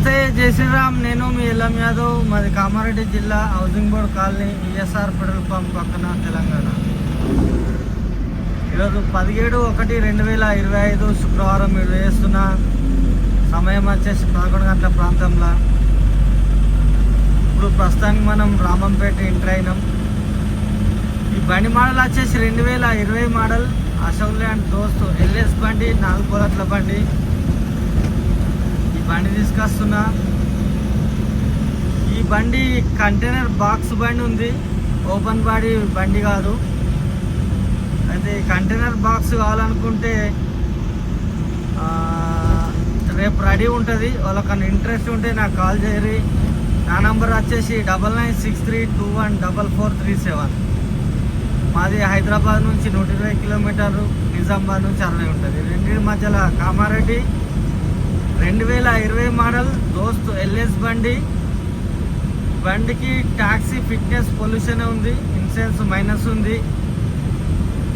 నమస్తే, జై శ్రీరామ్. నేను మీ ఎల్లం యాదవ్. మాది కామారెడ్డి జిల్లా, housing board colony, ESR petrol pump పక్కన, తెలంగాణ. ఈరోజు 17/1/2025 శుక్రవారం మీరు వేస్తున్న సమయం వచ్చేసి 11 గంటల ప్రాంతంలో. ఇప్పుడు ప్రస్తుతానికి మనం రామంపేట ఎంటర్ అయినాం. ఈ బండి మోడల్ వచ్చేసి 2020 మోడల్ అశోక్ ల్యాండ్ దోస్త్ ఎల్ఎస్ బండి, 4 పొలట్ల బండి. బండి తీసుకొస్తున్నా. ఈ బండి కంటైనర్ బాక్స్ బండి ఉంది, ఓపెన్ బాడీ బండి కాదు. అయితే కంటైనర్ బాక్స్ కావాలనుకుంటే రేపు రెడీ ఉంటుంది. వాళ్ళకన్నా ఇంట్రెస్ట్ ఉంటే నాకు కాల్ చేయరి. నా నంబర్ వచ్చేసి 9963214437. మాది హైదరాబాద్ నుంచి 120 కిలోమీటర్లు, నిజామాబాద్ నుంచి 60 ఉంటుంది. రెండింటి మధ్యలో కామారెడ్డి. 2020 మోడల్ దోస్త్ ఎల్ఎస్ బండి. బండికి ట్యాక్సీ, ఫిట్నెస్, పొల్యూషన్ ఉంది. ఇన్సూరెన్స్ మైనస్ ఉంది.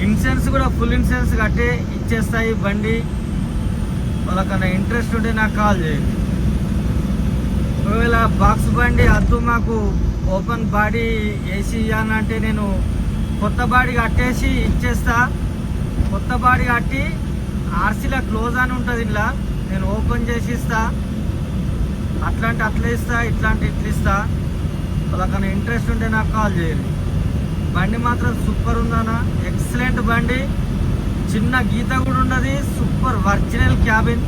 ఇన్సూరెన్స్ కూడా ఫుల్ ఇన్సూరెన్స్ కట్టే ఇచ్చేస్తాయి బండి. వాళ్ళకన్నా ఇంట్రెస్ట్ ఉంటే నాకు కాల్ చేయండి. ఒకవేళ బాక్స్ బండి అద్దు, మాకు ఓపెన్ బాడీ ఏసీ ఇవ్వాలంటే నేను కొత్త బాడీ కట్టేసి ఇచ్చేస్తా. కొత్త బాడీ కట్టి ఆర్సీలో క్లోజ్ అని ఉంటుంది, ఇలా నేను ఓపెన్ చేసి ఇస్తా. అట్లాంటి అట్లా ఇస్తా, ఇట్లాంటి ఇట్లా ఇస్తా. వాళ్ళకన్నా ఇంట్రెస్ట్ ఉంటే నాకు కాల్ చేయాలి. బండి మాత్రం సూపర్ ఉందన్న, ఎక్సలెంట్ బండి. చిన్న గీత కూడా ఉన్నది. Super original cabin.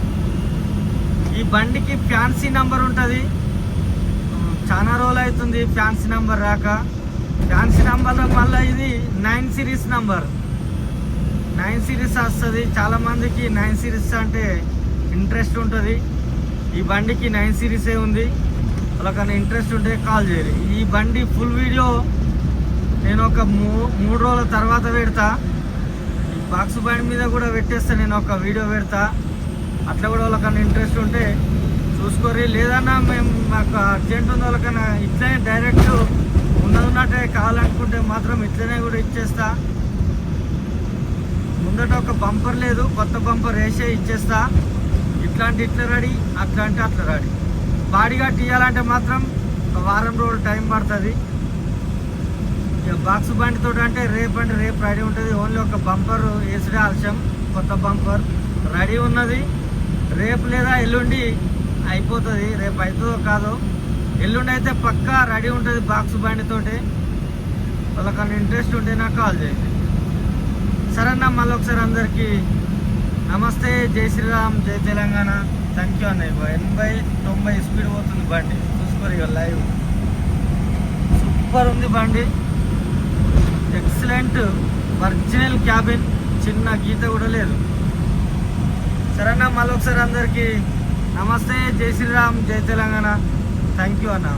ఈ బండికి ఫ్యాన్సీ నంబర్ ఉంటుంది. చాలా రోజులు అవుతుంది ఫ్యాన్సీ నంబర్ రాక. ఫ్యాన్సీ నంబర్లో మళ్ళీ ఇది 9 సిరీస్ నంబర్. 9 సిరీస్ వస్తుంది. చాలామందికి 9 సిరీస్ అంటే ఇంట్రెస్ట్ ఉంటుంది. ఈ బండికి 9 సిరీసే ఉంది. వాళ్ళకన్నా ఇంట్రెస్ట్ ఉంటే కాల్ చేయాలి. ఈ బండి ఫుల్ వీడియో నేను ఒక 3 రోజుల తర్వాత పెడతా. ఈ బాక్స్ బండి మీద కూడా పెట్టేస్తా, నేను ఒక వీడియో పెడతా. అట్లా కూడా వాళ్ళకన్నా ఇంట్రెస్ట్ ఉంటే చూసుకోరి. లేదన్నా మాకు అర్జెంట్ ఉంది, వాళ్ళకన్నా ఇట్లనే డైరెక్ట్ ఉన్నట్టే కావాలనుకుంటే మాత్రం ఇట్లనే కూడా ఇచ్చేస్తా. ముందట ఒక బంపర్ లేదు, కొత్త బంపర్ వేసే ఇచ్చేస్తా. ఇట్లాంటి ఇట్లా రెడీ, అట్లాంటి అట్లా రెడీ. బాడీగా తీయాలంటే మాత్రం ఒక వారం రోజులు టైం పడుతుంది. ఇక బాక్స్ బండితో అంటే రేపు రెడీ ఉంటుంది. ఓన్లీ ఒక బంపర్ వేసుడే ఆలస్యం. కొత్త బంపర్ రెడీ ఉన్నది. రేపు లేదా ఎల్లుండి అయిపోతుంది. రేపు అవుతుందో కాదో, ఎల్లుండి అయితే పక్కా రెడీ ఉంటుంది బాక్స్ బండితోటి. వాళ్ళకన్నా ఇంట్రెస్ట్ ఉంటే నాకు కాల్ చేయండి. సరేనా, మళ్ళీ ఒకసారి అందరికీ నమస్తే, జై శ్రీరామ్, జై తెలంగాణ. థ్యాంక్ యూ అన్నయ్య. 80-90 స్పీడ్ పోతుంది బండి, చూసుకోరు ఇక లైవ్. సూపర్ ఉంది బండి, ఎక్సలెంట్ ఒరిజినల్ క్యాబిన్. చిన్న గీత కూడా లేదు. సరేనా, మళ్ళీ ఒకసారి అందరికీ నమస్తే, జై శ్రీరామ్, జై తెలంగాణ. థ్యాంక్ యూ అన్న.